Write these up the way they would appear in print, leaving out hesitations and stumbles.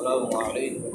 السلام عليكم.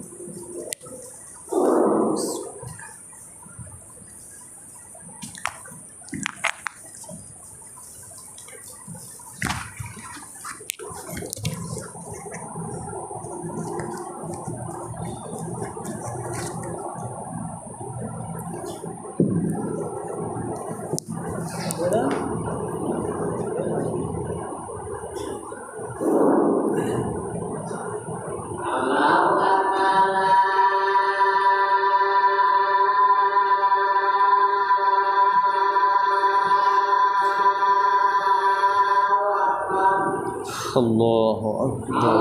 الله أكبر.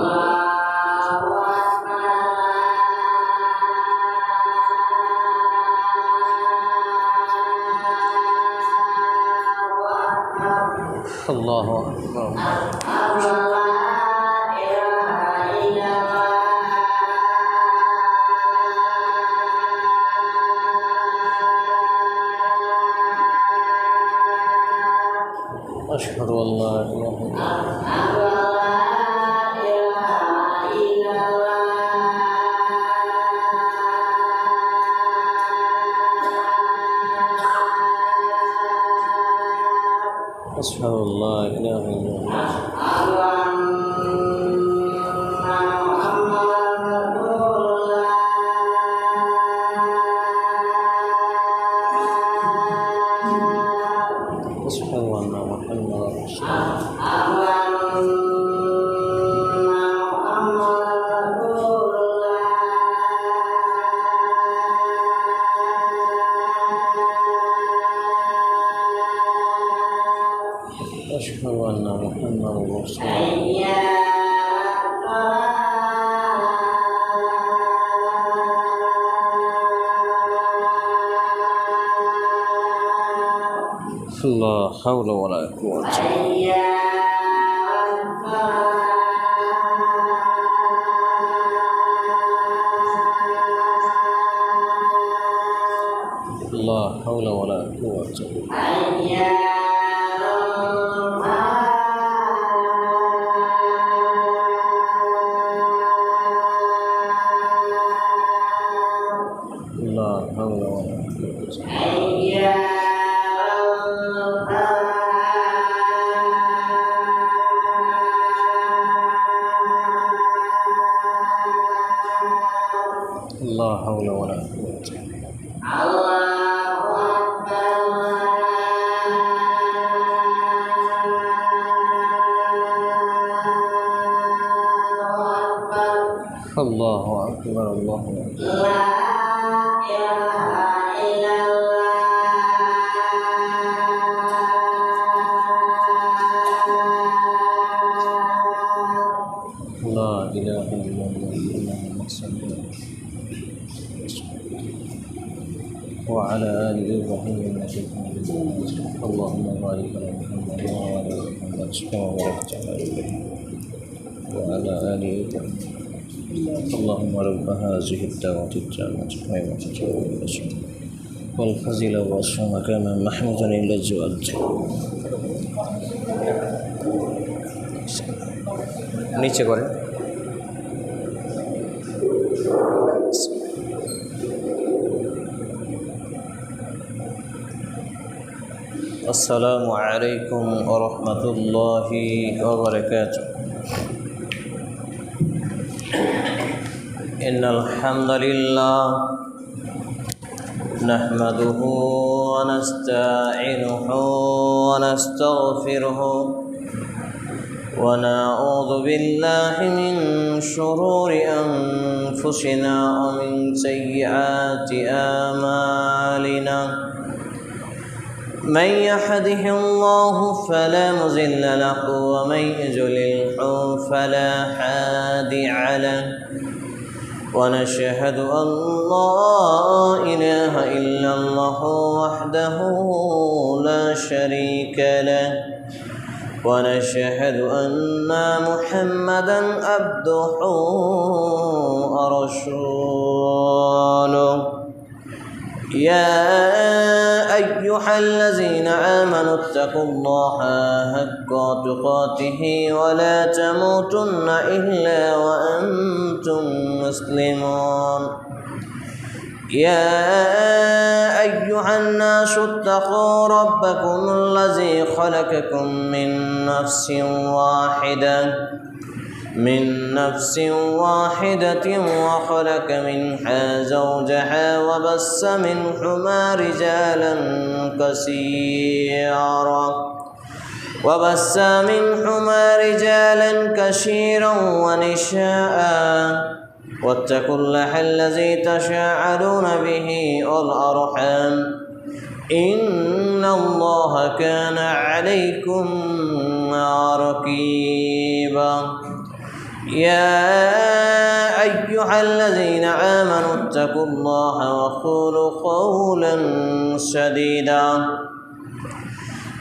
الله أكبر. أشهد أن لا إله إلا الله. أشهد أن لا إله إلا الله. أشهد أن محمدا رسول الله. أشهد أن محمدا رسول الله. لا حول ولا قوة. لا حول ولا قوة. لا حول ولا قوة. لا حول ولا قوة. الله أكبر. الله أكبر. لا إله إلا الله. اللهم صل وعلى آل إبراهيم إنك حميد مجيد. اللهم بارك على محمد وعلى آل محمد كما باركت على إبراهيم وعلى آل إبراهيم. اللهم رب هذه الدعوة التامة قائمة الرسول والفضيلة والصوم كما محمودا إلى الزواج. নিচে করে আসসালামু আলাইকুম ওয়া রাহমাতুল্লাহি ওয়া বারাকাতুহু। ইন্নাল হামদালিল্লাহ নাহমাদুহু ওয়া নাস্তাঈনুহু ওয়া নাস্তাগফিরুহু ونعوذ بالله من شرور أنفسنا ومن سيئات أعمالنا. من يهده الله فلا مضل له ومن يضلل فلا هادي له. ونشهد أن لا إله إلا الله وحده لا شريك له. ونشهد أن محمدا عبده ورسوله. يا أيها الذين آمنوا اتقوا الله حق تقاته ولا تموتن إلا وأنتم مسلمون يا أيها الناس اتقوا ربكم الذي خلقكم من نفس واحدة وخلق منها زوجها وبث منهما رجالا كثيرا ونساء واتقوا الله الذي تساءلون به والأرحام إن الله كان عليكم رقيبا يا أيها الذين آمنوا اتقوا الله وقولوا قولا سديدا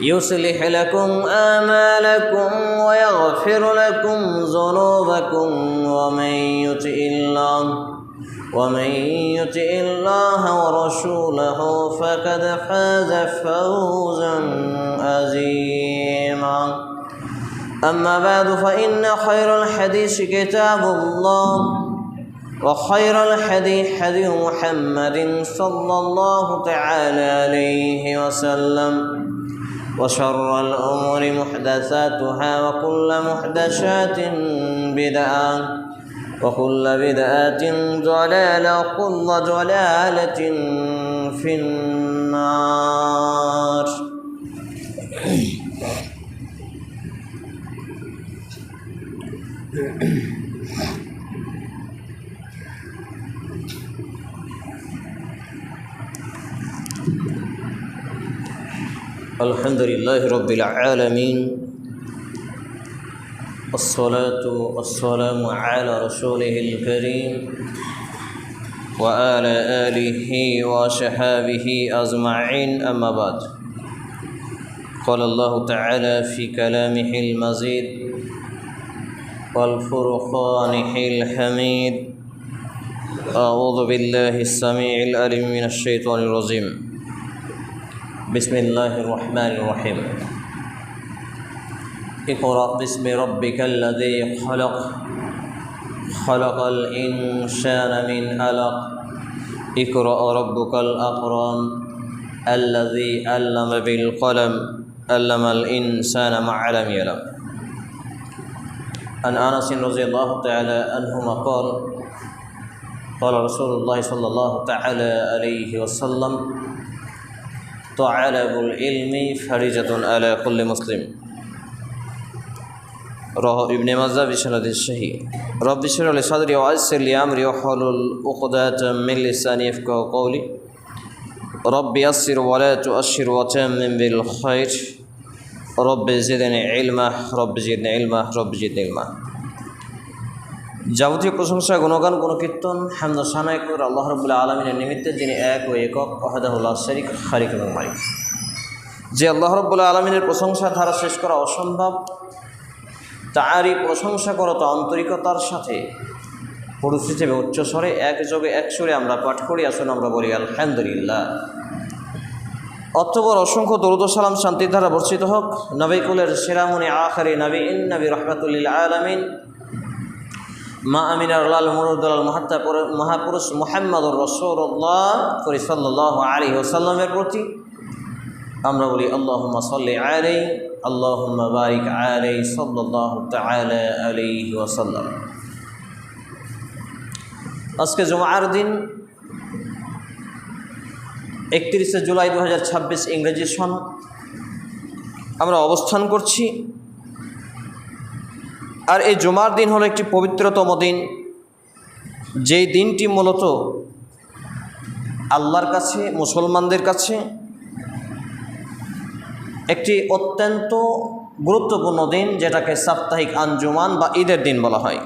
يصلح لكم آمالكم ويغفر لكم ذنوبكم ومن يطع الله ورسوله فقد فاز فوزا عظيما أما بعد فإن خير الحديث كتاب الله وخير الحديث حديث محمد صلى الله تعالى عليه وسلم وشر الأمور محدثاتها وكل محدثات بدعة وكل بدعة ضلالة وكل ضلالة في النار الحمد لله رب العالمين والصلاة والسلام على رسوله الكريم وعلى آله وصحبه أجمعين أما بعد قال الله تعالى في كلامه المجيد والفرقان الحميد أعوذ بالله السميع العليم من الشيطان الرجيم بسم الله الرحمن الرحيم اقرأ باسم ربك الذي خلق الإنسان من علق اقرأ ربك الأكرم الذي علم بالقلم علم الإنسان ما لم يعلم عن أنس رضي الله تعالى عنهما قال رسول الله صلى الله تعالى عليه وسلم طلب العلم فريضة على كل مسلم رواه ابن ماجه بسند صحيح رب اشرح لي صدري ويسر لي امري واحلل عقدة من لساني يفقهوا قولي رب يسر ولا تؤشر وتمم بالخير رب زدني علما رب زدني علما رب زدني علما যাবতীয় প্রশংসা গুণগান গুণকীর্তন হামদ সানায় করে আল্লাহ রাব্বুল আলামিনের নিমিত্তে যিনি এক ও একক ওয়াহদাহু লা শারীক খালিক এবং মালিক। যে আল্লাহ রাব্বুল আলামিনের প্রশংসা ধারা শেষ করা অসম্ভব, তারই প্রশংসা করত আন্তরিকতার সাথে পরিচিত এবং উচ্চস্বরে একযোগে একসুরে আমরা পাঠ করি। আসুন আমরা বলি আলহামদুলিল্লাহ। অতঃপর অসংখ্য দরুদ ও সালাম শান্তির ধারা বর্ষিত হোক নবী কুলের সেরামুনি আখিরি নবীন নবী রাহমাতুল আলামিন মা আমিনার লাল মুরুদুল মহাপুরুষ মুহাম্মদুর রাসূলুল্লাহ সাল্লাল্লাহু আলাইহি ওয়াসাল্লামের প্রতি আমরা বলি আল্লাহুম্মা সাল্লি আলাইহি আল্লাহুম্মা বারিক আলাইহি সাল্লাল্লাহু তাআলা আলাইহি ওয়াসাল্লাম। আজকে জুমার দিন 31 জুলাই 2026 ইংরেজি সন আমরা অবস্থান করছি। আর এই জুমার দিন হলো একটি পবিত্রতম দিন, যেই দিনটি মূলত আল্লাহর কাছে মুসলমানদের কাছে একটি অত্যন্ত গুরুত্বপূর্ণ দিন, যেটাকে সাপ্তাহিক আঞ্জুমান বা ঈদের দিন বলা হয়।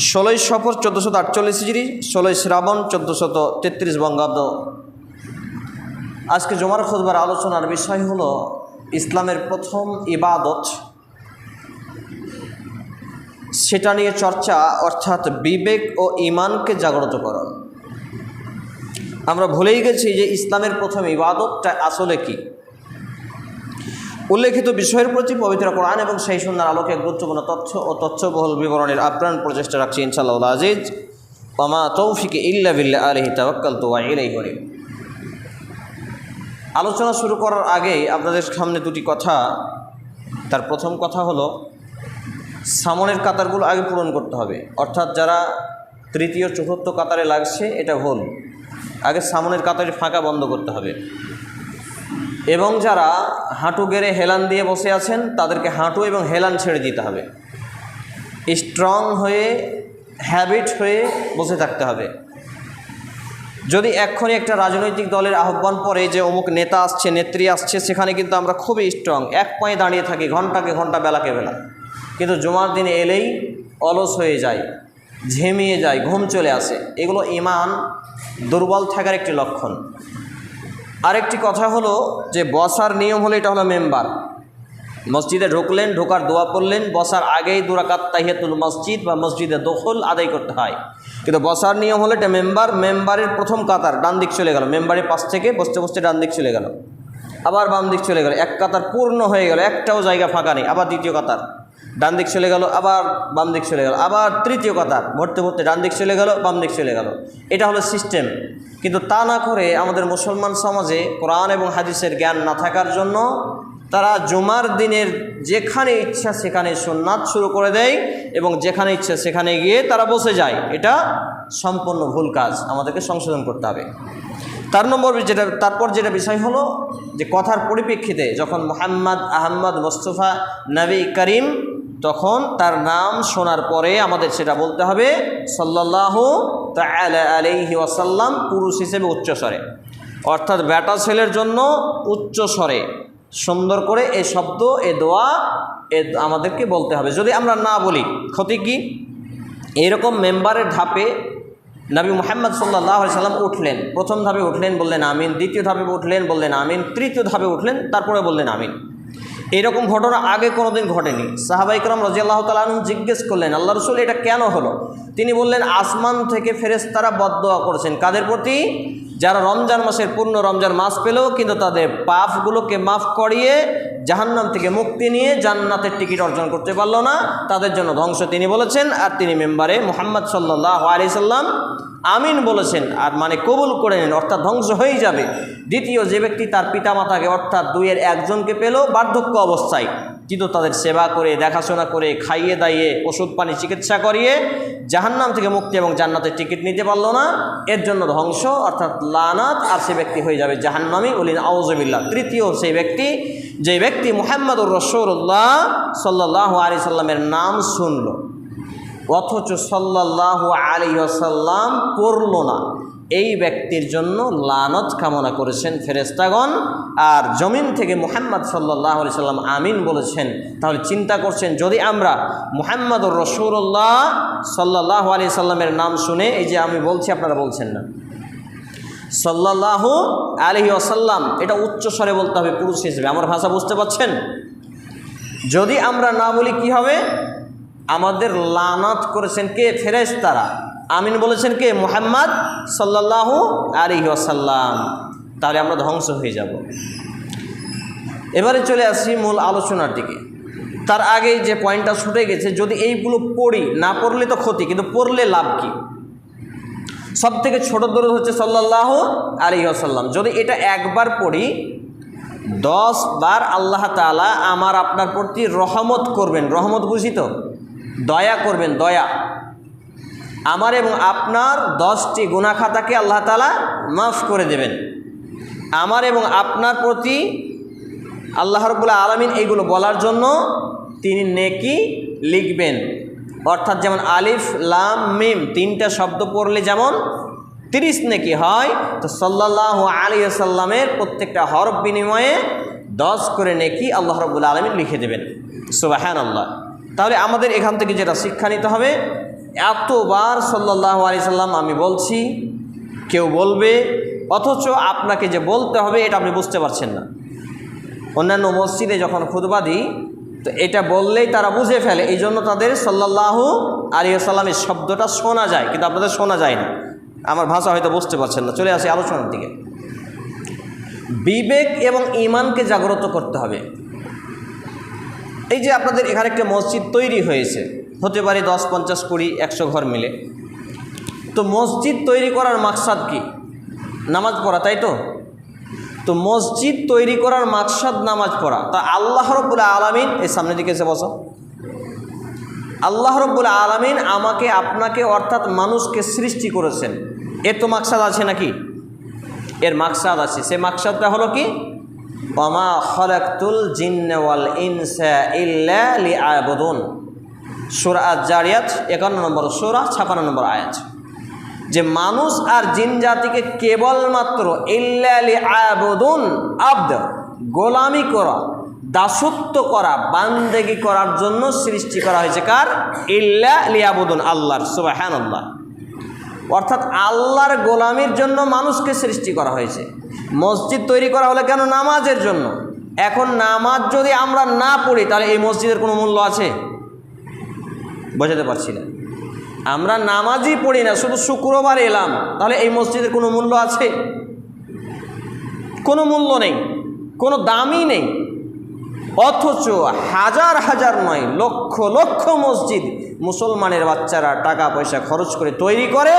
16 সফর 1448 হিজরি, 16 শ্রাবণ 1433 বঙ্গাব্দ। আজকে জুমার খুতবার আলোচনার বিষয় হলো ইসলামের প্রথম ইবাদত, সেটা নিয়ে চর্চা, অর্থাৎ বিবেক ও ঈমানকে জাগ্রত করা। আমরা ভুলেই গেছি যে ইসলামের প্রথম ইবাদতটা আসলে কি। উল্লেখিত বিষয়ের প্রতি পবিত্র কোরআন এবং সেই সুন্নাহর আলোকে গুরুত্বপূর্ণ তথ্য ও তথ্যবহুল বিবরণের আপ্রাণ প্রচেষ্টা রাখছি ইনশাআল্লাহ আজিজ। ওয়া মা তৌফিকি ইল্লা বিল্লাহ আলাইহি তাওয়াক্কালতু ওয়া ইলাইহি উনীব। আলোচনা শুরু করার আগেই আপনাদের সামনে দুটি কথা। তার প্রথম কথা হলো, সামনের কাতারগুলো আগে পূরণ করতে হবে। অর্থাৎ যারা তৃতীয় চতুর্থ কাতারে লাগছে এটা ভুল, আগে সামনের কাতারে ফাঁকা বন্ধ করতে হবে। এবং যারা হাঁটু গেড়ে হেলান দিয়ে বসে আছেন তাদেরকে হাঁটু এবং হেলান ছেড়ে দিতে হবে। স্ট্রং হয়ে হ্যাবিট হয়ে বসে থাকতে হবে। যদি এক্ষুনি একটা রাজনৈতিক দলের আহ্বান পড়ে যে অমুক নেতা আসছে নেত্রী আসছে, সেখানে কিন্তু আমরা খুবই স্ট্রং, এক পায়ে দাঁড়িয়ে থাকি ঘন্টাকে ঘন্টা বেলাকে বেলা। কিন্তু জুমার দিনে এলেই অলস হয়ে যায়, ঝিমিয়ে যায়, ঘুম চলে আসে। এগুলো ঈমান দুর্বল থাকার একটি লক্ষণ। আরেকটি কথা হলো যে বসার নিয়ম হলো, এটা হলো মেম্বার। মসজিদে ঢুকলেন, ঢোকার দোয়া পড়লেন, বসার আগেই 2 রাকাত তাহিয়াতুল মসজিদ বা মসজিদে দখল আদায় করতে হয়। কিন্তু বসার নিয়ম হলো এটা মেম্বার, মেম্বারের প্রথম কাতার ডান দিক চলে গেল, মেম্বারের পাশ থেকে বসতে বসতে ডান দিক চলে গেল, আবার বাম দিক চলে গেল, এক কাতার পূর্ণ হয়ে গেল, একটাও জায়গা ফাঁকা নেই। আবার দ্বিতীয় কাতার ডান দিক চলে গেল, আবার বাম দিক চলে গেল, আবার তৃতীয় কাতার ভরতে ভরতে ডান দিক চলে গেল, বাম দিক চলে গেল। এটা হলো সিস্টেম। কিন্তু তা না করে আমাদের মুসলমান সমাজে কোরআন এবং হাদিসের জ্ঞান না থাকার জন্য তারা জুমার দিনের যেখানে ইচ্ছা সেখানে সুন্নাত শুরু করে দেয় এবং যেখানে ইচ্ছা সেখানে গিয়ে তারা বসে যায়। এটা সম্পূর্ণ ভুল কাজ, আমাদেরকে সংশোধন করতে হবে। তারপর যেটা বিষয় হলো যে কথার পরিপ্রেক্ষিতে যখন মুহাম্মদ আহমদ মুস্তফা নবী করিম, তখন তার নাম শোনার পরে আমাদের সেটা বলতে হবে সাল্লাল্লাহু তাআলা আলাইহি ওয়াসাল্লাম, পুরুষ হিসেবে উচ্চস্বরে। অর্থাৎ বেটা ছেলের জন্য উচ্চস্বরে সুন্দর করে এই শব্দ, এ দোয়া আমাদেরকে বলতে হবে। যদি আমরা না বলি ক্ষতি কি? এইরকম মেম্বারের ধাপে নবী মুহাম্মদ সাল্লাল্লাহু আলাইহি সাল্লাম উঠলেন, প্রথম ধাপে উঠলেন বললেন আমিন, দ্বিতীয় ধাপে উঠলেন বললেন আমিন, তৃতীয় ধাপে উঠলেন তারপরে বললেন আমিন। এরকম ঘটনা আগে কোনোদিন ঘটেনি। সাহাবায়ে কেরাম রাদিয়াল্লাহু তাআলা আনহুম জিজ্ঞেস করলেন, আল্লাহ রাসূল এটা কেন হলো? তিনি বললেন, আসমান থেকে ফেরেশতারা বদদোয়া করেছেন কাদের প্রতি? যারা রমজান মাসের পূর্ণ রমজান মাস পেল কিন্তু তাদের পাপগুলোকে মাফ করিয়ে জাহান্নাম থেকে মুক্তি নিয়ে জান্নাতের টিকিট অর্জন করতে পারল না, তাদের জন্য ধ্বংস তিনি বলেছেন। আর তিনি মেম্বারে মুহাম্মদ সাল্লাল্লাহু আলাইহি সাল্লাম আমিন বলেছেন, আর মানে কবুল করে নেন, অর্থাৎ ধ্বংস হয়ে যাবে। দ্বিতীয় যে ব্যক্তি তার পিতামাতাকে অর্থাৎ 2-এর একজনকে পেল বার্ধক্য অবস্থায়, কিন্তু তাদের সেবা করে দেখাশোনা করে খাইয়ে দাইয়ে ওষুধ পানি চিকিৎসা করিয়ে জাহান্নাম থেকে মুক্তি এবং জান্নাতের টিকিট নিতে পারলো না, এর জন্য ধ্বংস অর্থাৎ লানাত, আর সে ব্যক্তি হয়ে যাবে জাহান্নামী। বলিন আউযুবিল্লাহ। তৃতীয় সেই ব্যক্তি, যে ব্যক্তি মুহাম্মদুর রাসূলুল্লাহ সাল্লাল্লাহু আলাইহি সাল্লামের নাম শুনল অথচ সাল্লাল্লাহু আলাইহি ওয়াসাল্লাম পড়ল না, এই ব্যক্তির জন্য লানত কামনা করেছেন ফেরেশতাগণ। আর জমিন থেকে মুহাম্মদ সাল্লাল্লাহু আলাইহি সাল্লাম আমিন বলেছেন। তাহলে চিন্তা করছেন, যদি আমরা মুহাম্মদুর রাসূলুল্লাহ সাল্লাল্লাহু আলাইহি সাল্লামের নাম শুনে, এই যে আমি বলছি আপনারা বলছেন না, সাল্লাল্লাহু আলাইহি ওয়াসাল্লাম, এটা উচ্চস্বরে বলতে হবে পুরুষ হিসেবে। আমার ভাষা বুঝতে পারছেন? যদি আমরা না বলি কি হবে? আমাদের লানত করেছেন কে? ফেরেশতারা। আমিন বলেছেন কে? মুহাম্মদ সাল্লাল্লাহু আলাইহি ওয়াসাল্লাম। তাহলে আমরা ধ্বংস হয়ে যাব। এবারে চলে আসি মূল আলোচনার দিকে। তার আগে যে পয়েন্টটা ছুটে গেছে, যদি এইগুলো পড়ি, না পড়লে তো ক্ষতি, কিন্তু পড়লে লাভ কি? সব থেকে ছোট দরুদ হচ্ছে সাল্লাল্লাহু আলাইহি ওয়াসাল্লাম। যদি এটা একবার পড়ি, 10 বার আল্লাহ তাআলা আমার আপনার প্রতি রহমত করবেন। রহমত বুঝি তো? দয়া করবেন, দয়া। আমার এবং আপনার 10টি গুনাহ খাতাকে আল্লাহ তাআলা মাফ করে দেবেন। আমার এবং আপনার প্রতি আল্লাহ রাব্বুল আলামিন এইগুলো বলার জন্য তিনি নেকি লিখবেন। অর্থাৎ যেমন আলিফ লাম মিম 3টা শব্দ পড়লে যেমন 30 নেকি হয়, তো সাল্লাল্লাহু আলাইহি ওয়াসাল্লামের প্রত্যেকটা হরফ বিনিময়ে 10 করে নেকি আল্লাহ রাব্বুল আলামিন লিখে দেবেন। সুবহানাল্লাহ। তাহলে আমাদের এখান থেকে যেটা শিক্ষা নিতে হবে, এতবার সাল্লাল্লাহু আলাইহি সাল্লাম আমি বলছি, কেউ বলবে, অথচ আপনাকে যে বলতে হবে এটা আপনি বুঝতে পারছেন না। অন্যান্য মসজিদে যখন খুতবা দিই, তো এটা বললেই তারা বুঝে ফেলে, এই জন্য তাদের সাল্লাল্লাহু আলাইহি ওয়াসাল্লামের শব্দটা শোনা যায়, কিন্তু আপনাদের শোনা যায় না। আমার ভাষা হয়তো বুঝতে পারছেন না, চলে আসি আলোচনার দিকে। বিবেক এবং ঈমানকে জাগ্রত করতে হবে। এই যে আপনাদের এখানে একটা মসজিদ তৈরি হয়েছে, হতে পারে 10, 50, 20, 100 ঘর মিলে। তো মসজিদ তৈরি করার মাকসাদ কি? নামাজ পড়া, তাই তো? তো মসজিদ তৈরি করার মাকসাদ নামাজ পড়া। তা আল্লাহ রাব্বুল আলামিন, এই সামনের দিকে এসে বসো, আল্লাহ রাব্বুল আলামিন আমাকে আপনাকে অর্থাৎ মানুষকে সৃষ্টি করেছেন, এর তো মাকসাদ আছে নাকি? এর মাকসাদ আছে। সে মাকসাদটা হলো কি? ওয়ামা খালাকতুল জিন্না ওয়াল ইনসা ইল্লা লিয়াবুদুন, সূরা আয-যারিয়াত 51 নম্বর সূরা 56 নম্বর আয়াত। যে মানুষ আর জিন জাতিকে কেবলমাত্র ইল্লা লিয়াবুদুন, আবদ, গোলামি করা, দাসত্ব করা, বান্দেগি করার জন্য সৃষ্টি করা হয়েছে। কার? ইল্লা লিয়াবুদুন, আল্লাহর। সুবহানাল্লাহ। অর্থাৎ আল্লাহর গোলামির জন্য মানুষকে সৃষ্টি করা হয়েছে। মসজিদ তৈরি করা হলো কেন? নামাজের জন্য। এখন নামাজ যদি আমরা না পড়ি তাহলে এই মসজিদের কোনো মূল্য আছে? বোঝাতে পারছি না। আমরা নামাজই পড়ি না, শুধু শুক্রবার এলাম, তাহলে এই মসজিদের কোনো মূল্য আছে? কোনো মূল্য নেই, কোনো দামই নেই। অথচ হাজার হাজার নয়, লক্ষ লক্ষ মসজিদ মুসলমানের বাচ্চারা টাকা পয়সা খরচ করে তৈরি করে,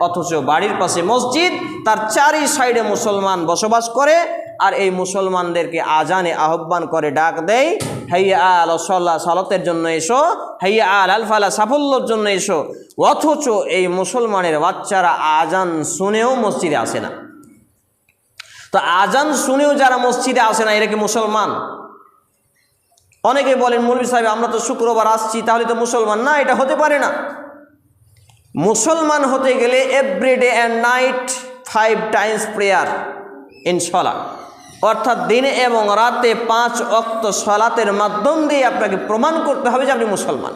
অথচ বাড়ির পাশে মসজিদ, তার চারি সাইডে মুসলমান বসবাস করে, আর এই মুসলমানদেরকে আজানে আহ্বান করে, ডাক দেয়, হাইয়া আল সাল্লাহ, সালাতের জন্য এসো, হাইয়া আল আল ফালা, সাফল্যর জন্য এসো। অথচ এই মুসলমানের বাচ্চারা আজান শুনেও মসজিদে আসে না। তো আজান শুনেও যারা মসজিদে আসে না, এরা কি মুসলমান? অনেকে বলেন, মৌলভী সাহেব আমরা তো শুক্রবার আসছি, তাহলে তো মুসলমান। না, এটা হতে পারে না। মুসলমান হতে গেলে every day and night 5 times prayer in সালাত, অর্থাৎ দিনে এবং রাতে 5 ওয়াক্ত সালাতের মাধ্যম দিয়ে আপনাকে প্রমাণ করতে হবে যে আপনি মুসলমান।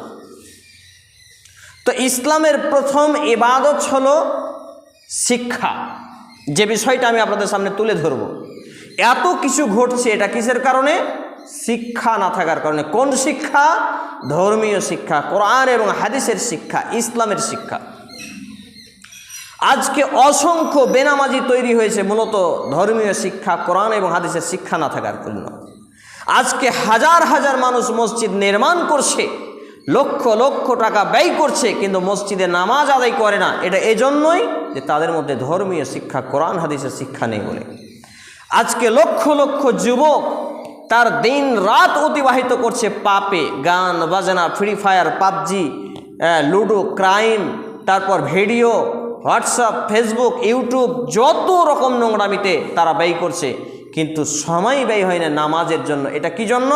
তো ইসলামের প্রথম ইবাদত হলো শিক্ষা, যে বিষয়টা আমি আপনাদের সামনে তুলে ধরব। এত কিছু ঘটছে, এটা কিসের কারণে? শিক্ষা না থাকার কারণে। কোন শিক্ষা? ধর্মীয় শিক্ষা, কোরআন এবং হাদিসের শিক্ষা, ইসলামের শিক্ষা। আজকে অসংখ্য বেনামাজি তৈরি হয়েছে মূলত ধর্মীয় শিক্ষা, কোরআন এবং হাদিসের শিক্ষা না থাকার জন্য। আজকে হাজার হাজার মানুষ মসজিদ নির্মাণ করছে, লক্ষ লক্ষ টাকা ব্যয় করছে, কিন্তু মসজিদে নামাজ আদায় করে না। এটা এজন্যই যে তাদের মধ্যে ধর্মীয় শিক্ষা, কোরআন হাদিসের শিক্ষা নেই বলে। আজকে লক্ষ লক্ষ যুবক তার দিন রাত অতিবাহিত করছে পাপে, গান বাজনা, free fire, PUBG, ludo, crime, তারপর ভিডিও, হোয়াটসঅ্যাপ, ফেসবুক, ইউটিউব, যত রকম নোংরামিতে তারা ব্যয় করছে, কিন্তু সময় ব্যয় হয় না নামাজের জন্য। এটা কি জন্য?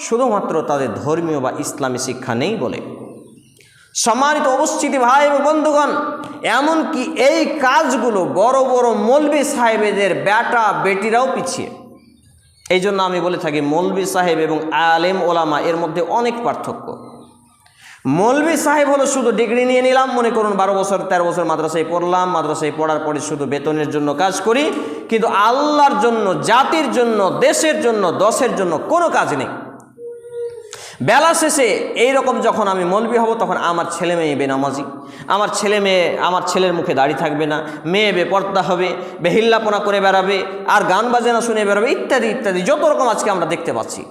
শুধুমাত্র তাদের ধর্মীয় বা ইসলামী শিক্ষা নেই বলে। সম্মানিত উপস্থিতি ভাই এবং বন্ধুগণ, এমনকি এই কাজগুলো বড় বড় মৌলভী সাহেবদের বেটা বেটিরাও পিছিয়ে। এই জন্য আমি বলে থাকি, মৌলভী সাহেব এবং আলেম ওলামা এর মধ্যে অনেক পার্থক্য। মৌলভী সাহেব হলো শুধু ডিগ্রি নিয়ে নিলাম, মনে করুন 12 বছর 13 বছর মাদ্রাসায় পড়লাম, মাদ্রাসায় পড়ার পরে শুধু বেতনের জন্য কাজ করি, কিন্তু আল্লাহর জন্য, জাতির জন্য, দেশের জন্য, দশের জন্য কোনো কাজ নেই। বেলা শেষে এইরকম যখন আমি মৌলভী হব, তখন আমার ছেলে মেয়ে বেনামাজি, আমার ছেলের মুখে দাড়ি থাকবে না, মেয়ে বেপর্দা হবে, বেহিল্লাপনা করে বেড়াবে, আর গান বাজনা শুনে বেড়াবে, ইত্যাদি ইত্যাদি যত রকম আজকে আমরা দেখতে পাচ্ছি।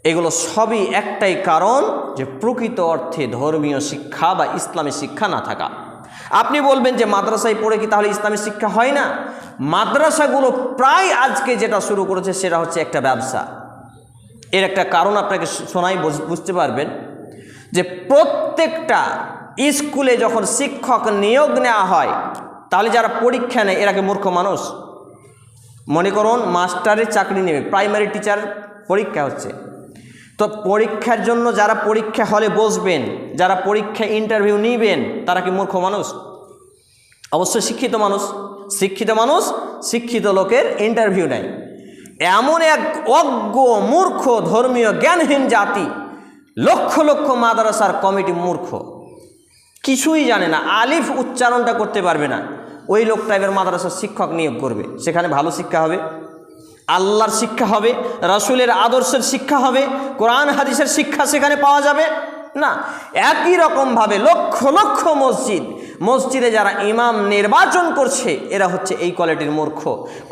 এগুলো সবই একটাই কারণ, যে প্রকৃত অর্থে ধর্মীয় শিক্ষা বা ইসলামী শিক্ষা না থাকা। আপনি বলবেন যে মাদ্রাসায় পড়ে কি তাহলে ইসলামী শিক্ষা হয় না? মাদ্রাসাগুলো প্রায় আজকে যেটা শুরু করেছে সেটা হচ্ছে একটা ব্যবসা। এর একটা কারণ আপনাকে শোনাই, বুঝতে পারবেন। যে প্রত্যেকটা স্কুলে যখন শিক্ষক নিয়োগ নেওয়া হয়, তাহলে যারা পরীক্ষা নেয় এরা কি মূর্খ মানুষ? মনে করুন মাস্টারের চাকরি নেবে, প্রাইমারি টিচার পরীক্ষা হচ্ছে, তো পরীক্ষার জন্য যারা পরীক্ষা হলে বসবেন, যারা পরীক্ষা ইন্টারভিউ নিবেন, তারা কি মূর্খ মানুষ? অবশ্যই শিক্ষিত মানুষ। শিক্ষিত মানুষ শিক্ষিত লোকের ইন্টারভিউ নেয়। এমন এক অজ্ঞ মূর্খ ধর্মীয় জ্ঞানহীন জাতি, লক্ষ লক্ষ মাদ্রাসার কমিটি মূর্খ, কিছুই জানে না, আলিফ উচ্চারণটা করতে পারবে না, ওই লোকটা এবার মাদ্রাসার শিক্ষক নিয়োগ করবে। সেখানে ভালো শিক্ষা হবে, আল্লাহর শিক্ষা হবে, রাসূলের আদর্শের শিক্ষা হবে, কোরআন হাদিসের শিক্ষা সেখানে পাওয়া যাবে না। একই রকমভাবে লক্ষ লক্ষ মসজিদ, মসজিদে যারা ইমাম নির্বাচন করছে এরা হচ্ছে এই কোয়ালিটির মূর্খ।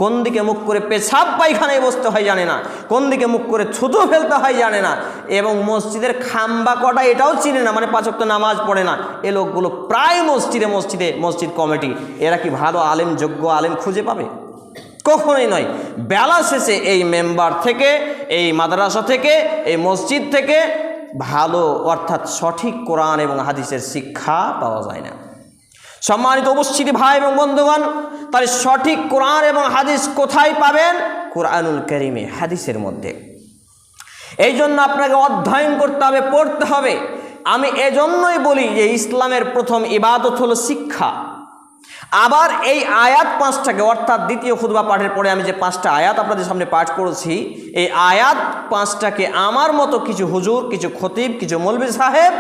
কোন দিকে মুখ করে পেশাব পায়খানায় বসতে হয় জানে না, কোন দিকে মুখ করে থুতু ফেলতে হয় জানে না, এবং মসজিদের খাম্বা কটা এটাও চিনে না, মানে 5 ওয়াক্ত নামাজ পড়ে না। এ লোকগুলো প্রায় মসজিদ কমিটি, এরা কি ভালো আলেম, যোগ্য আলেম খুঁজে পাবে? কখনোই নয়। বেলা শেষে এই মেম্বার থেকে, এই মাদ্রাসা থেকে, এই মসজিদ থেকে ভালো অর্থাৎ সঠিক কোরআন এবং হাদিসের শিক্ষা পাওয়া যায় না। সম্মানিত উপস্থিতি ভাই এবং বন্ধুগণ, তাহলে সঠিক কোরআন এবং হাদিস কোথায় পাবেন? কোরআনুল কারীমে, হাদিসের মধ্যে। এই জন্য আপনাকে অধ্যয়ন করতে হবে, পড়তে হবে। আমি এজন্যই বলি যে ইসলামের প্রথম ইবাদত হলো শিক্ষা। আবার এই আয়াত 5টাকে, অর্থাৎ দ্বিতীয় খুতবা পাঠের পরে আমি যে 5টা আয়াত আপনাদের সামনে পাঠ করেছি, এই আয়াত 5টাকে আমার মতো কিছু হুজুর, কিছু খতিব, কিছু মৌলভী সাহেব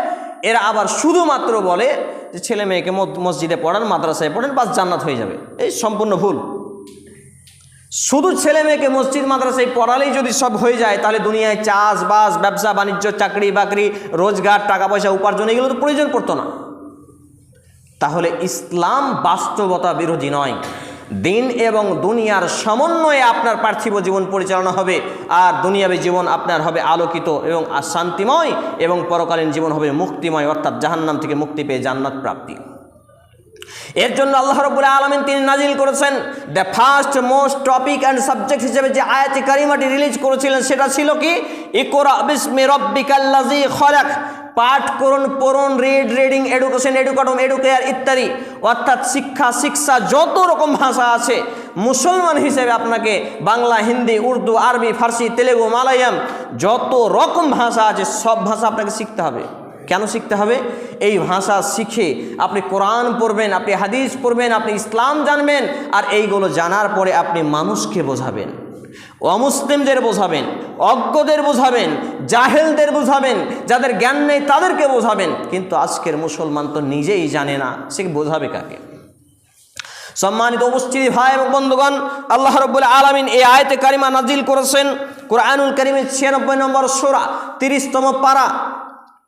এরা আবার শুধুমাত্র বলে যে ছেলে মেয়েকে মসজিদে পড়ান, মাদ্রাসায় পড়েন, বাস জান্নাত হয়ে যাবে। এই সম্পূর্ণ ভুল। শুধু ছেলে মেয়েকে মসজিদ মাদ্রাসায় পড়ালেই যদি সব হয়ে যায়, তাহলে দুনিয়ায় চাষবাস, ব্যবসা বাণিজ্য, চাকরি বাকরি, রোজগার, টাকা পয়সা উপার্জন, এগুলো তো প্রয়োজন পড়তো না। তাহলে ইসলাম বাস্তবতা বিরোধী নয়। দিন এবং দুনিয়ার সমন্বয়ে আপনার পার্থিব জীবন পরিচালনা হবে, আর দুনিয়াবী জীবন আপনার হবে আলোকিত এবং শান্তিময়, এবং পরকালীন জীবন হবে মুক্তিময়, অর্থাৎ জাহান্নাম থেকে মুক্তি পেয়ে জান্নাত প্রাপ্তি। এর জন্য আল্লাহ রাব্বুল আলামিন তিনি নাজিল করেছেন the first most topic and subject হিসেবে যে আয়াতে কারিমাটি রিলিজ করেছিলেন সেটা ছিল কি? ইকরা বিসমি রাব্বিকাল্লাযী খলাক। পাঠ করুন, পড়ুন, রিডিং, এডুকেশন, এডুকেটম, এডুকেয়ার ইত্যাদি, অর্থাৎ শিক্ষা যত রকম ভাষা আছে, মুসলমান হিসেবে আপনাকে বাংলা, হিন্দি, উর্দু, আরবি, ফার্সি, তেলেগু, মালায়াম, যত রকম ভাষা আছে সব ভাষা আপনাকে শিখতে হবে। কেন শিখতে হবে? এই ভাষা শিখে আপনি কোরআন পড়বেন, আপনি হাদিস পড়বেন, আপনি ইসলাম জানবেন, আর এইগুলো জানার পরে আপনি মানুষকে বোঝাবেন, অমুসলিমদের বোঝাবেন, অজ্ঞদের বোঝাবেন, জাহেলদের বোঝাবেন, যাদের জ্ঞান নেই তাদেরকে বোঝাবেন। কিন্তু আজকের মুসলমান তো নিজেই জানে না, সে বোঝাবে কাকে? সম্মানিত উপস্থিতি ভাই এবং বন্ধুগণ, আল্লাহ রাব্বুল আলামিন এই আয়াতে কারিমা নাজিল করেছেন কোরআনুল কারীমের 96 নম্বর সূরা, 30তম পারা,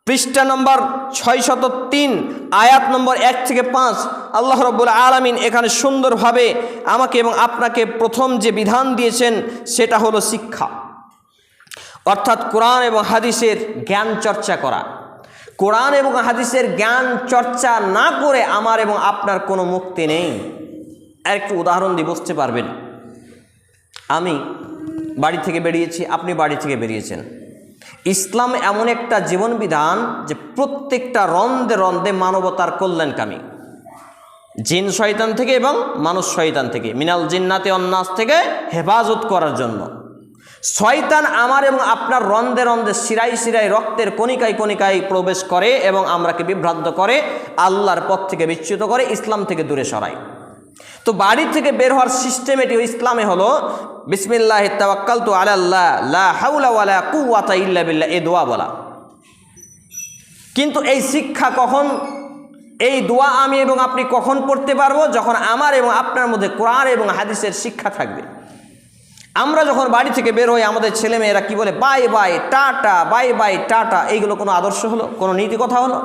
পৃষ্ঠা নম্বর 603, আয়াত নম্বর 1 থেকে 5। আল্লাহ রাব্বুল আলামিন এখানে সুন্দরভাবে আমাকে এবং আপনাকে প্রথম যে বিধান দিয়েছেন সেটা হলো শিক্ষা, অর্থাৎ কোরআন এবং হাদিসের জ্ঞান চর্চা করা। কোরআন এবং হাদিসের জ্ঞান চর্চা না করে আমার এবং আপনার কোনো মুক্তি নেই। আর একটু উদাহরণ দিয়ে বুঝতে পারবেন। আমি বাড়ি থেকে বেরিয়েছি, আপনি বাড়ি থেকে বেরিয়েছেন। ইসলাম এমন একটা জীবন বিধান যে প্রত্যেকটা রন্ধে রন্ধে মানবতার কল্যাণকামী, জিন শয়তান থেকে এবং মানুষ শয়তান থেকে, মিনাল জিন্নাতে অন্নাস থেকে হেফাজত করার জন্য। শয়তান আমার এবং আপনার রন্ধে রন্ধে শিরায় শিরায় রক্তের কণিকায় কণিকায় প্রবেশ করে এবং আমরাকে বিভ্রান্ত করে, আল্লাহর পথ থেকে বিচ্যুত করে, ইসলাম থেকে দূরে সরায়। তো বাড়ি থেকে বের হওয়ার সিস্টেম এটি ইসলামে হলো বিসমিল্লাহি তাওয়াক্কালতু আলাল্লাহ লা হাওলা ওয়ালা কুওয়াতা ইল্লা বিল্লাহ, এই দোয়া বলা। কিন্তু এই শিক্ষা কখন, এই দোয়া আমি এবং আপনি কখন পড়তে পারবো? যখন আমার এবং আপনার মধ্যে কোরআন এবং হাদিসের শিক্ষা থাকবে। আমরা যখন বাড়ি থেকে বের হই, আমাদের ছেলেমেয়েরা কি বলে? Bye bye tata, bye bye tata. এইগুলো কোনো আদর্শ হলো? কোনো নীতি কথা হলো?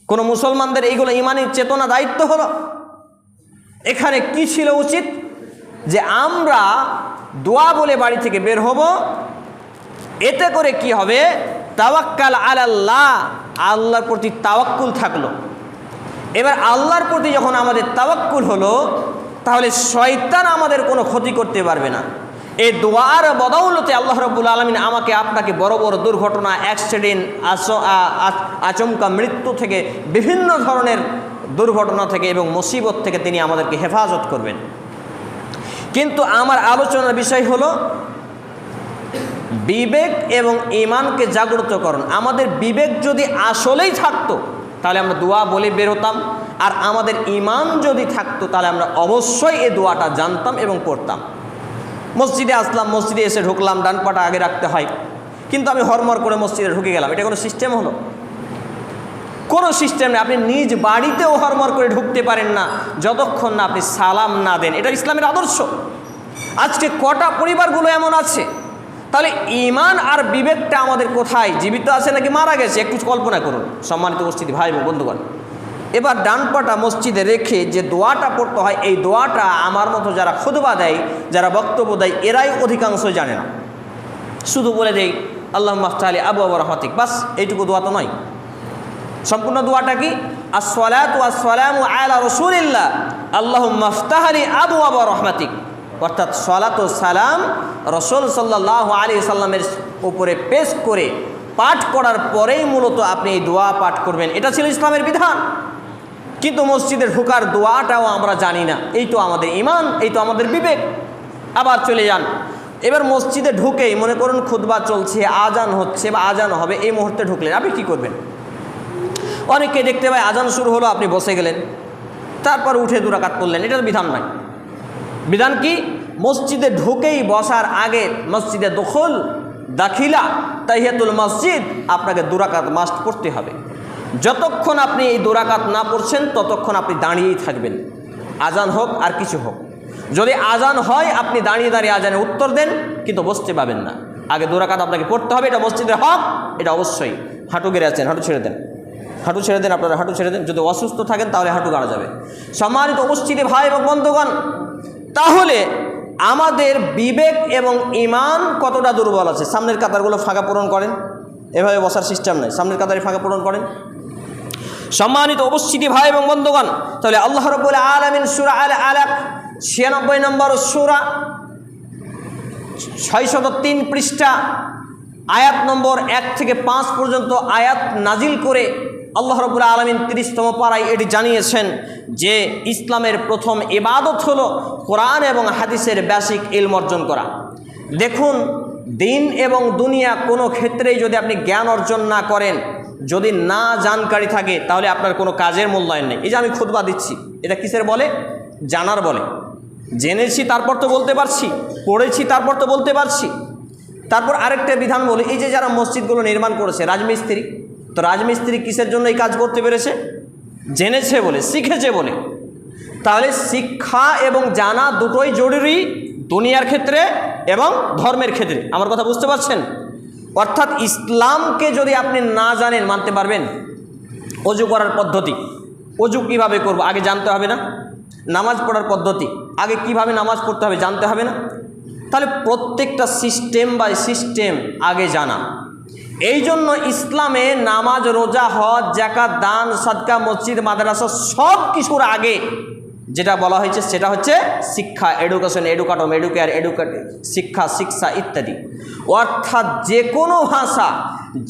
কোনো মুসলমানদের এইগুলো ইমানি চেতনা, দায়িত্ব হলো? এখানে কি ছিল উচিত? যে আমরা দোয়া বলে বাড়ি থেকে বের হব, এতে করে কি হবে? তাওয়াক্কাল আলাল্লাহ, আল্লাহর প্রতি তাওয়াক্কুল থাকলো। এবার আল্লাহর প্রতি যখন আমাদের তাওয়াক্কুল হলো, তাহলে শয়তান আমাদের কোনো ক্ষতি করতে পারবে না। এই দোয়ার বদৌলতে আল্লাহ রাব্বুল আলামিন আমাকে আপনাকে বড় বড় দুর্ঘটনা, অ্যাক্সিডেন্ট, আচমকা মৃত্যু থেকে, বিভিন্ন ধরনের দুর্ঘটনা থেকে এবং মুসিবত থেকে তিনি আমাদেরকে হেফাজত করবেন। কিন্তু আমার আলোচনার বিষয় হলো বিবেক এবং ঈমানকে জাগ্রতকরণ। আমাদের বিবেক যদি আসলেই থাকতো তাহলে আমরা দোয়া বলে বের হতাম, আর আমাদের ঈমান যদি থাকতো তাহলে আমরা অবশ্যই এই দোয়াটা জানতাম এবং পড়তাম। মসজিদে আসলাম, মসজিদে এসে ঢুকলাম, ডান পাটা আগে রাখতে হয়, কিন্তু আমি হরমর করে মসজিদে ঢুকে গেলাম। এটা কোনো সিস্টেম হলো? কোনো সিস্টেম নেই। আপনি নিজ বাড়িতেও হরমর করে ঢুকতে পারেন না যতক্ষণ না আপনি সালাম না দেন। এটা ইসলামের আদর্শ। আজকে কটা পরিবারগুলো এমন আছে? তাহলে ঈমান আর বিবেকটা আমাদের কোথায়? জীবিত আছে নাকি মারা গেছে? একটু কল্পনা করুন সম্মানিত উপস্থিতি ভাই এবং বন্ধুগণ। এবার ডান পাটা মসজিদে রেখে যে দোয়াটা পড়তে হয়, এই দোয়াটা আমার মতো যারা খুতবা দেয়, যারা বক্তব্য দেয়, এরাই অধিকাংশ জানে না। শুধু বলে দেই আল্লাহ মাফতালি আবু আবু রহমাতিক, বাস এইটুকু দোয়া তো নয়। সম্পূর্ণ দোয়াটা কি? আসসালাতু ওয়াসসালামু আলা রাসূলিল্লাহ আল্লাহুম্মা ইফতাহলি আবু আবু রহমাতিক, অর্থাৎ সালাত ও সালাম রাসূল সাল্লাল্লাহু আলাইহি সাল্লামের উপরে পেশ করে পাঠ করার পরেই মূলত আপনি এই দোয়া পাঠ করবেন। এটা ছিল ইসলামের বিধান। কিন্তু মসজিদে ঢোকার দোয়াটাও আমরা জানি না। এই তো আমাদের ঈমান, এই তো আমাদের বিবেক। আবার চলে যান, এবার মসজিদে ঢুকেই মনে করুন খুতবা চলছে, আজান হচ্ছে বা আজান হবে, এই মুহূর্তে ঢুকলেন, আপনি কী করবেন? অনেকে দেখতে পায় আজান শুরু হলো, আপনি বসে গেলেন, তারপর উঠে 2 রাকাত পড়লেন। এটার বিধান নয়। বিধান কি? মসজিদে ঢুকেই বসার আগে মসজিদে দখল দাখিলা তাহিয়াতুল মসজিদ আপনাকে 2 রাকাত মাস্ট পড়তে হবে। যতক্ষণ আপনি এই 2 রাকাত না পড়ছেন ততক্ষণ আপনি দাঁড়িয়েই থাকবেন, আজান হোক আর কিছু হোক। যদি আজান হয় আপনি দাঁড়িয়ে দাঁড়িয়ে আজানে উত্তর দেন, কিন্তু বসতে পাবেন না। আগে 2 রাকাত আপনাকে পড়তে হবে, এটা মসজিদের হক, এটা অবশ্যই। হাঁটু গেড়ে আছেন, হাঁটু ছেড়ে দেন, হাঁটু ছেড়ে দেন, আপনারা হাঁটু ছেড়ে দেন। যদি অসুস্থ থাকেন তাহলে হাঁটু গাড়া যাবে। সম্মানিত উপস্থিতি ভাই এবং বন্ধুগণ, তাহলে আমাদের বিবেক এবং ঈমান কতটা দুর্বল আছে। সামনের কাতারগুলো ফাঁকা পূরণ করেন, এভাবে বসার সিস্টেম নেই, সামনের কাতারে ফাঁকা পূরণ করেন। সম্মানিত উপস্থিতি ভাই এবং বন্ধুগণ, তাহলে আল্লাহ রাব্বুল আলামিন সূরা আল আলাক 96 নম্বর সূরা 603 পৃষ্ঠা আয়াত নম্বর 1 থেকে 5 পর্যন্ত আয়াত নাজিল করে আল্লাহ রাব্বুল আলামিন 30তম পারায় এটি জানিয়েছেন যে ইসলামের প্রথম ইবাদত হলো কোরআন এবং হাদিসের বেসিক ইলম অর্জন করা। দেখুন, দিন এবং দুনিয়া কোনো ক্ষেত্রেই যদি আপনি জ্ঞান অর্জন না করেন, যদি না জানকারি থাকে, তাহলে আপনার কোনো কাজের মূল্যায়ন নেই। এই যে আমি খুতবা দিচ্ছি, এটা কিসের বলে? জানার বলে। জেনেছি তারপর তো বলতে পারছি, পড়েছি তারপর তো বলতে পারছি। তারপর আরেকটা বিধান বলে, এই যে যারা মসজিদগুলো নির্মাণ করেছে, রাজমিস্ত্রি, তো রাজমিস্ত্রি কিসের জন্য এই কাজ করতে পেরেছে? জেনেছে বলে, শিখেছে বলে। তাহলে শিক্ষা এবং জানা দুটোই জরুরি, দুনিয়ার ক্ষেত্রে এবং ধর্মের ক্ষেত্রে। আমার কথা বুঝতে পারছেন? অর্থাৎ ইসলামকে যদি আপনি না জানেন, মানতে পারবেন? অজু করার পদ্ধতি, অজু কিভাবে করব আগে জানতে হবে না? নামাজ পড়ার পদ্ধতি, আগে কিভাবে নামাজ পড়তে হবে জানতে হবে না? তাহলে প্রত্যেকটা সিস্টেম বাই সিস্টেম আগে জানা। এই জন্য ইসলামে নামাজ, রোজা, হজ, যাকাত, দান, সাদকা, মসজিদ, মাদ্রাসা সব কিছুর আগে যেটা বলা হয়েছে সেটা হচ্ছে শিক্ষা, এডুকেশন, এডুকাটম, এডুকেয়ার, এডুকেটিভ, শিক্ষা ইত্যাদি। অর্থাৎ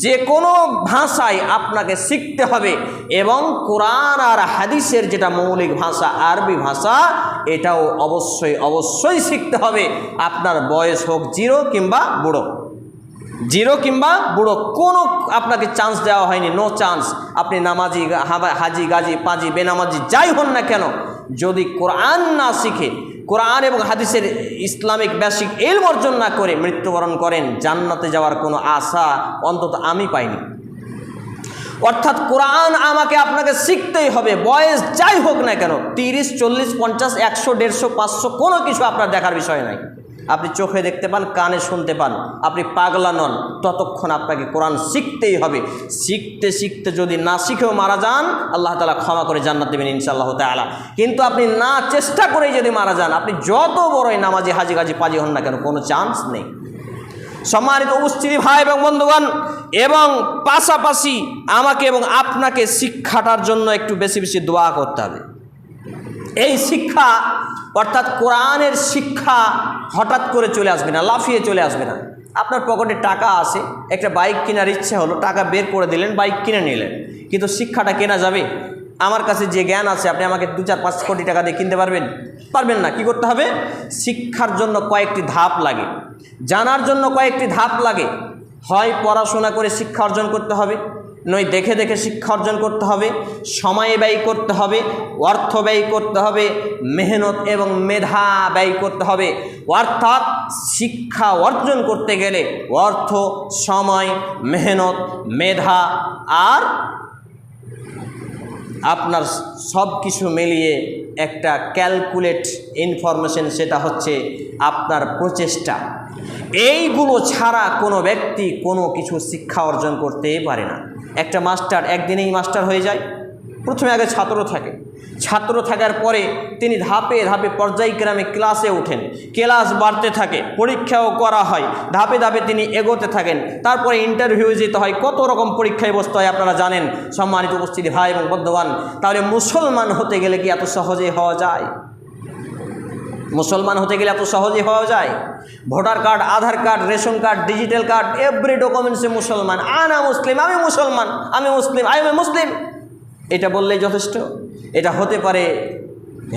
যে কোনো ভাষায় আপনাকে শিখতে হবে, এবং কোরআন আর হাদিসের যেটা মৌলিক ভাষা আরবি ভাষা, এটাও অবশ্যই শিখতে হবে। আপনার বয়স হোক 0 কিংবা বুড়ো, কোনো আপনাকে চান্স দেওয়া হয়নি, নো চান্স। আপনি নামাজি, হাজি, গাজী, পাজি, বেনামাজি যাই হন না কেন, যদি কোরআন না শিখে, কোরআন এবং হাদিসের ইসলামিক বেসিক ইলম অর্জন না করে মৃত্যুবরণ করেন, জান্নাতে যাওয়ার কোনো আশা অন্তত আমি পাইনি। অর্থাৎ কোরআন আমাকে আপনাকে শিখতেই হবে, বয়স যাই হোক না কেন, 30, 40, 50, 100, 150, 500, কোনো কিছু আপনার দেখার বিষয় নাই। আপনি চোখে দেখতে পান, কানে শুনতে পান, আপনি পাগলা নন, ততক্ষণ আপনাকে কোরআন শিখতেই হবে। শিখতে যদি না শিখেও মারা যান, আল্লাহ তাআলা ক্ষমা করে জান্নাত দেবেন ইনশাআল্লাহ তাআলা। কিন্তু আপনি না চেষ্টা করেই যদি মারা যান, আপনি যত বড়ই নামাজি, হাজি, গাজী, পাজি হন না কেন, কোনো চান্স নেই। সম্মানিত উপস্থিতি ভাই এবং বন্ধুগণ, এবং পাশাপাশি আমাকে এবং আপনাকে শিক্ষাটার জন্য একটু বেশি বেশি দোয়া করতে হবে। এই শিক্ষা অর্থাৎ কোরআনের শিক্ষা হঠাৎ করে চলে আসবে না, লাফিয়ে চলে আসবে না। আপনার পকেটে টাকা আছে, একটা বাইক কেনার ইচ্ছে হলো, টাকা বের করে দিলেন, বাইক কিনে নিলেন, কিন্তু শিক্ষাটা কেনা যাবে? আমার কাছে যে জ্ঞান আছে, আপনি আমাকে 2-4-5 কোটি টাকা দিয়ে কিনতে পারবেন না। কি করতে হবে? শিক্ষার জন্য কয়েকটি ধাপ লাগে, জানার জন্য কয়েকটি ধাপ লাগে। হয় পড়াশোনা করে শিক্ষা অর্জন করতে হবে, নয় দেখে দেখে শিক্ষা অর্জন করতে হবে, সময় ব্যয় করতে হবে, অর্থ ব্যয় করতে হবে, মেহনত এবং মেধা ব্যয় করতে হবে। অর্থাৎ শিক্ষা অর্জন করতে গেলে অর্থ, সময়, মেহনত, মেধা আর আপনার সব কিছু মিলিয়ে একটা ক্যালকুলেট ইনফরমেশন, সেটা হচ্ছে আপনার প্রচেষ্টা। এইগুলো ছাড়া কোনো ব্যক্তি কোনো কিছু শিক্ষা অর্জন করতে পারে না। একটা মাস্টার একদিনেই মাস্টার হয়ে যায়? প্রথমে আগে ছাত্র থাকে, ছাত্র থাকার পরে তিনি ধাপে ধাপে পর্যায়ক্রমে ক্লাসে ওঠেন, ক্লাস বাড়তে থাকে, পরীক্ষাও করা হয়, ধাপে ধাপে তিনি এগোতে থাকেন, তারপরে ইন্টারভিউ যেতে হয়, কত রকম পরীক্ষায় বসতে হয় আপনারা জানেন সম্মানিত উপস্থিতি ভাই এবং বন্ধুগণ। তাহলে মুসলমান হতে গেলে কি এত সহজে হওয়া যায়? মুসলমান হতে গেলে এত সহজে হওয়া যায়? Voter card, Aadhaar card, ration card, digital card, every ডকুমেন্টসে মুসলমান, আনা মুসলিম, আমি মুসলমান, আমি মুসলিম, আই এম এ মুসলিম, এটা বললেই যথেষ্ট? এটা হতে পারে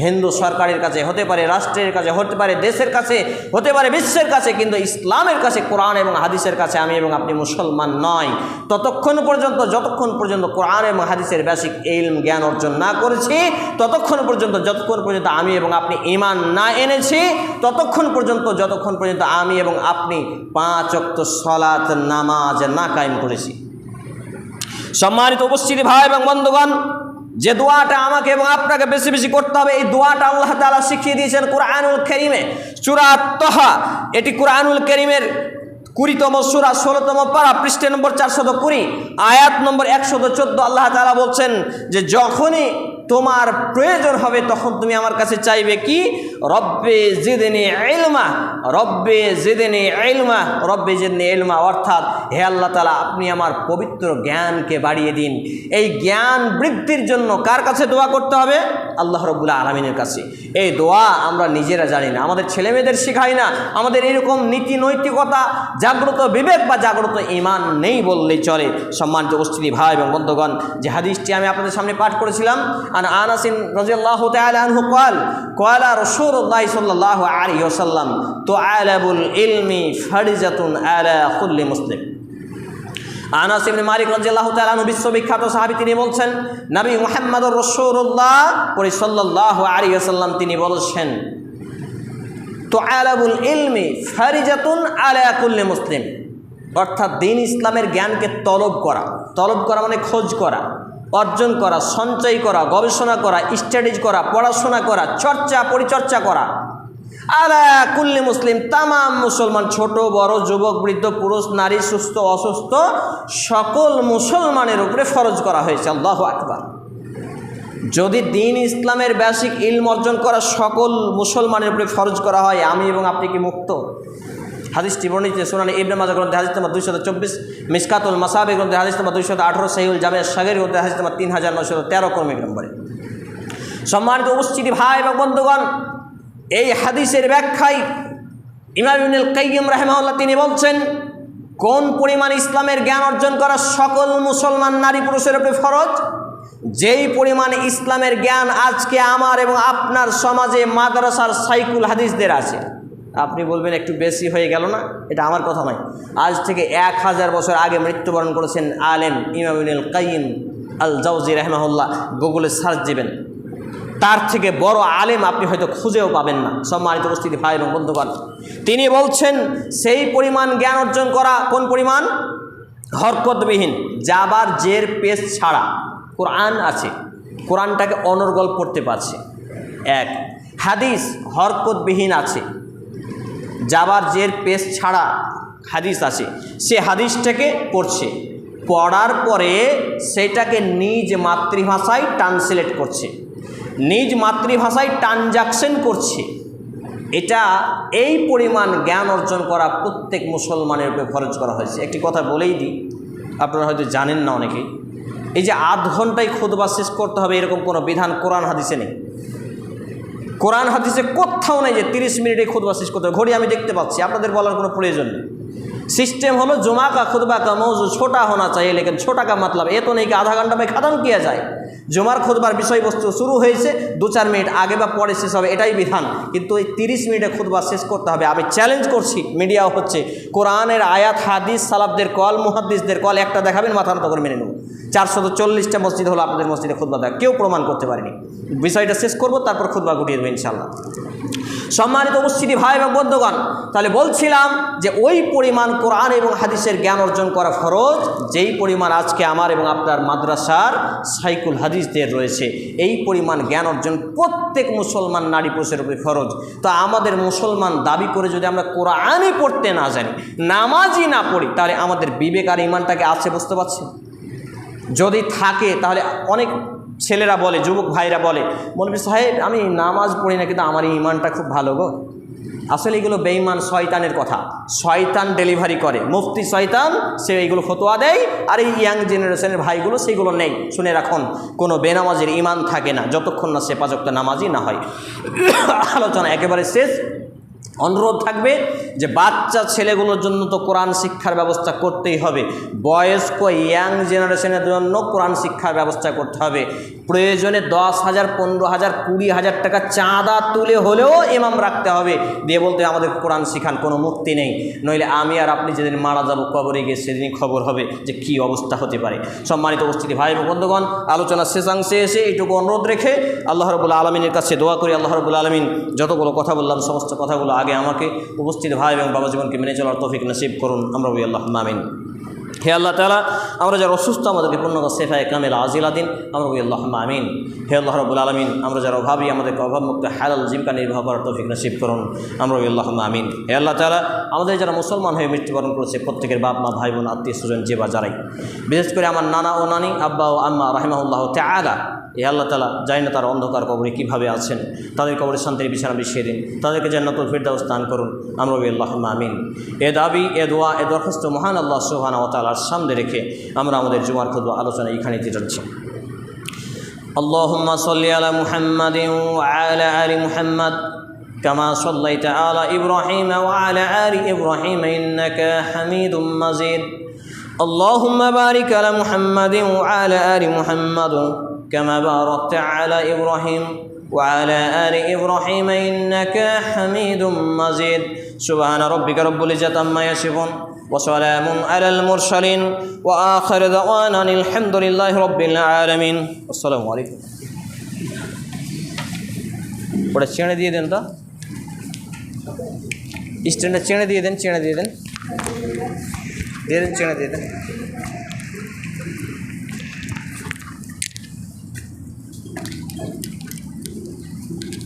হিন্দু সরকারের কাছে, হতে পারে রাষ্ট্রের কাছে, হতে পারে দেশের কাছে, হতে পারে বিশ্বের কাছে, কিন্তু ইসলামের কাছে, কোরআন এবং হাদিসের কাছে আমি এবং আপনি মুসলমান নয় ততক্ষণ পর্যন্ত, যতক্ষণ পর্যন্ত কোরআন এবং হাদিসের বেসিক ইলম জ্ঞান অর্জন না করেছি, ততক্ষণ পর্যন্ত, যতক্ষণ পর্যন্ত আমি এবং আপনি ঈমান না এনেছি, ততক্ষণ পর্যন্ত, যতক্ষণ পর্যন্ত আমি এবং আপনি 5 ওয়াক্ত সালাত নামাজ না কায়েম করেছি। সম্মানিত উপস্থিতি ভাই এবং বন্ধুগণ, যে দোয়াটা আমাকে এবং আপনাকে বেশি বেশি করতে হবে, এই দোয়াটা আল্লাহ তাআলা শিখিয়ে দিয়েছেন কোরআনুল কারীমে, সূরা তাহা। এটি কোরআনুল কারীমের 20তম সূরা 16তম পারা, পৃষ্ঠা নম্বর 420, আয়াত নম্বর 114। আল্লাহ তাআলা বলছেন যে যখনই তোমার প্রয়োজন হবে তখন তুমি আমার কাছে চাইবে কি? রব্বে জিদনি ইলমা, রব্বে জিদনি ইলমা, রব্বে জিদনি ইলমা, অর্থাৎ হে আল্লাহ তাআলা আপনি আমার পবিত্র জ্ঞানকে বাড়িয়ে দিন। এই জ্ঞান বৃদ্ধির জন্য কার কাছে দোয়া করতে হবে? আল্লাহ রাব্বুল আলামিনের কাছে। এই দোয়া আমরা নিজেরা জানি না, আমাদের ছেলেমেয়েদের শেখাই না, আমাদের এরকম নীতি নৈতিকতা, জাগ্রত বিবেক বা জাগ্রত ঈমান নেই বললেই চলে। সম্মানিত উপস্থিতি ভাই এবং বন্ধুগণ, যে হাদিসটি আমি আপনাদের সামনে পাঠ করেছিলাম, আন আনাস রাদিয়াল্লাহু তাআলা আনহু قال قال رسول الله صلى الله عليه وسلم طلب العلم فريضة على كل مسلم। আনাস ইবনে মালিক রাদিয়াল্লাহু তাআলা আনহু বিশ্ববিখ্যাত সাহাবী, তিনি বলছেন নবী মুহাম্মদুর রাসূলুল্লাহ সাল্লাল্লাহু আলাইহি ওয়াসাল্লাম তিনি বলছেন তুআলাবুল ইলমি ফারিজাতুন আলা কুল্লি মুসলিম, অর্থাৎ দ্বীন ইসলামের জ্ঞানকে তলব করা। তলব করা মানে খোঁজ করা, অর্জন করা, সঞ্চয় করা, গবেষণা করা, স্টাডিজ করা, পড়াশোনা করা, চর্চা পরিচর্চা করা। আলা কুল্লি মুসলিম, তামাম মুসলমান, ছোট বড়, যুবক বৃদ্ধ, পুরুষ নারী, সুস্থ অসুস্থ, সকল মুসলমানের উপরে ফরজ করা হয়েছে। আল্লাহু আকবার। যদি দ্বীন ইসলামের বেসিক ইলম অর্জন করা সকল মুসলমানের উপরে ফরজ করা হয়, আমি এবং আপনি কি মুক্ত? হাদিসটি বর্ণিত সুনানে ইবনে মাজাহ গ্রন্থে হাদিস নম্বর 224, মিসকাতুল মাসাবিহ গ্রন্থে হাদিস নম্বর 218, সহিহুল জামে সাগীর গ্রন্থে হাদিস নম্বর 3913 ক্রমিক নম্বরে। সম্মানিত উপস্থিতি ভাই এবং বন্ধুগণ, এই হাদিসের ব্যাখ্যায় ইমাম ইবনুল কাইয়্যিম রাহিমাহুল্লাহ তিনি বলছেন কোন পরিমাণ ইসলামের জ্ঞান অর্জন করা সকল মুসলমান নারী পুরুষের উপরে ফরজ? যেই পরিমাণ ইসলামের জ্ঞান আজকে আমার এবং আপনার সমাজে মাদ্রাসার সাইকুল হাদিসদের আছে। আপনি বলবেন একটু বেশি হয়ে গেল না? এটা আমার কথা নয়, আজ থেকে 1000 বছর আগে মৃত্যুবরণ করেছেন আলেম ইমাম ইবনুল কাইয়্যিম আল জাওজি রাহিমাহুল্লাহ। গুগলে সার্চ দিবেন, তার থেকে বড় আলেম আপনি হয়তো খুঁজেও পাবেন না। সম্মানিত উপস্থিতি ভাই এবং বন্ধুগণ, তিনি বলছেন সেই পরিমাণ জ্ঞান অর্জন করা, কোন পরিমাণ? হরকতবিহীন, যাবার জের পেশ ছাড়া কোরআন আছে, কোরআনটাকে অনর্গল পড়তে পারছে। এক, হাদিস হরকতবিহীন আছে, যাবার জের পেশ ছাড়া হাদিস আছে, সে হাদিসটাকে পড়ছে, পড়ার পরে সেটাকে নিজ মাতৃভাষায় ট্রান্সলেট করছে, নিজ মাতৃভাষায় ট্রানজাকশন করছে। এটা এই পরিমাণ জ্ঞান অর্জন করা প্রত্যেক মুসলমানের উপরে খরচ করা হয়েছে। একটি কথা বলেই দিই, আপনারা হয়তো জানেন না অনেকেই, এই যে 8 ঘন্টায় খুতবা শেষ করতে হবে এরকম কোনো বিধান কোরআন হাদিসে নেই। কোরআন হাদিসে কোথাও নেই যে 30 মিনিটে খুতবা শেষ করতে হবে। ঘড়ি আমি দেখতে পাচ্ছি, আপনাদের বলার কোনো প্রয়োজন নেই। सिस्टम हलो जुमा का खुतबा का मौजू छोटा होना चाहिए, लेकिन छोटा का मतलब ये तो नहीं कि आधा घंटा में खत्म किया जाए। जुमार खुतबार विषय वस्तु शुरू हो 2-4 मिनट आगे बा पड़े शेष হবে এটাই বিধান, কিন্তু এই 30 মিনিটে খুতবা শেষ করতে হবে। আমি চ্যালেঞ্জ করছি, মিডিয়াও হচ্ছে, কোরআনের আয়াত হাদিস সালাফদের কল মুহাদ্দিসদের কল একটা দেখাবেন, মাথা নত করে মেনে নেব। 440টা মসজিদ হলো আপনাদের মসজিদে খুতবা দেয়, কেউ প্রমাণ করতে পারেনি। বিষয়টা শেষ করব, তারপর খুতবা গুটিয়ে দেবো ইনশাআল্লাহ। সম্মানিত উপস্থিতি ভাই এবং বন্ধুগণ, তাহলে বলছিলাম যে ওই পরিমাণ কোরআন এবং হাদিসের জ্ঞান অর্জন করা ফরজ যেই পরিমাণ আজকে আমার এবং আপনার মাদ্রাসার সাইকুল হাদিসদের রয়েছে, এই পরিমাণ জ্ঞান অর্জন প্রত্যেক মুসলমান নারী পুরুষের উপরে ফরজ। তো আমাদের মুসলমান দাবি করে যদি আমরা কোরআনই পড়তে না জানি, নামাজই না পড়ি, তাহলে আমাদের বিবেক আর ইমানটাকে আছে বুঝতে পারছেন? যদি থাকে তাহলে অনেক ছেলেরা বলে, যুবক ভাইরা বলে, মৌলভী সাহেব আমি নামাজ পড়ি না কিন্তু আমার ইমানটা খুব ভালো গো। আসলে এগুলো বেঈমান শয়তানের কথা, শয়তান ডেলিভারি করে, মুফতি শয়তান, সে এইগুলো ফতোয়া দেয়। আর এই ইয়াং জেনারেশনের ভাইগুলো সেইগুলো নেই। শুনে রাখুন, কোনো বেনামাজির ইমান থাকে না যতক্ষণ না সে 5 ওয়াক্ত নামাজি না হয়। আলোচনা একেবারে শেষ। অনুরোধ থাকবে যে বাচ্চা ছেলেগুলোর জন্য তো কোরআন শিক্ষার ব্যবস্থা করতেই হবে, বয়স্ক ইয়াং জেনারেশনের জন্য কোরআন শিক্ষার ব্যবস্থা করতে হবে। প্রয়োজনে 10,000, 15,000, 20,000 টাকা চাঁদা তুলে হলেও ইমাম রাখতে হবে, দিয়ে বলতে আমাদের কোরআন শিখান, কোনো মুক্তি নেই। নইলে আমি আর আপনি যেদিন মারা যাব কবরে গিয়ে সেদিনই খবর হবে যে কি অবস্থা হতে পারে। সম্মানিত উপস্থিতি ভাই ও বন্ধুগণ, আলোচনার শেষাংশে এসে এইটুকু অনুরোধ রেখে আল্লাহ রাব্বুল আলামিনের কাছে দোয়া করি, আল্লাহ রাব্বুল আলামিন যতগুলো কথা বললাম সমস্ত কথাগুলো আগে আমাকে, উপস্থিত ভাই এবং বাবা জীবনকে মেনে চলার তৌফিক নসিব করুন। আমরা বলি আল্লাহুম্মা আমিন। হে আল্লাহ তাআলা, আমরা যারা অসুস্থ আমাদেরকে পূর্ণ শেফায়ে কামিল আজিলা দিন। আমরা বলি আল্লাহুম্মা আমিন। হে আল্লাহ রাব্বুল আলামিন, আমরা যারা অভাবী আমাদেরকে অভাবমুক্ত হালাল জীবিকা নির্বাহ করার তৌফিক নসিব করুন। আমরা বলি আল্লাহুম্মা আমিন। হে আল্লাহ তাআলা, আমাদের যারা মুসলমান হয়ে মৃত্যুবরণ করেছে প্রত্যেকের বাপ মা ভাই বোন আত্মীয় স্বজন যে বা যারাই, বিশেষ করে আমার নানা ও নানি, আব্বা ও আম্মা রাহিমাহুল্লাহ তাআলা, এ আল্লাহ তাআলা জানি না তার অন্ধকার কবরে কীভাবে আছেন, তাদের কবরে শান্তির বিছানা বিছিয়ে দিন, তাদেরকে জান্নাতুল ফিরদাউস দান করুন। আমরা বলি আল্লাহুম্মা আমিন। এ দাবি, এ দোয়া, এ দরখাস্ত মহান আল্লাহ সুবহানাহু ওয়া তাআলার সামনে রেখে আমরা আমাদের জুমার খুতবা আলোচনা এখানে দিতে যাচ্ছি। আল্লাহুম্মা সাল্লি আলা মুহাম্মাদিন ওয়া আলা আলি মুহাম্মাদ কামা সাল্লাইতা আলা ইব্রাহিম ওয়া আলা আলি ইব্রাহিম ইন্নাকা হামিদুম মাজিদ। আল্লাহুম্মা বারিক আলা মুহাম্মাদিন ওয়া আলা আলি মুহাম্মাদ كما باركت على إبراهيم وعلى آل إبراهيم إنك حميد مجيد. سبحان ربك رب العزة عما يصفون وسلام على المرسلين وآخر دعوانا الحمد لله رب العالمين. السلام عليكم. পড়ে চেনে দিয়ে দেন, তো স্ট্যান্ডে চেনে দিয়ে দেন, চেনে দিয়ে দেন, চেনে দিয়ে দেন।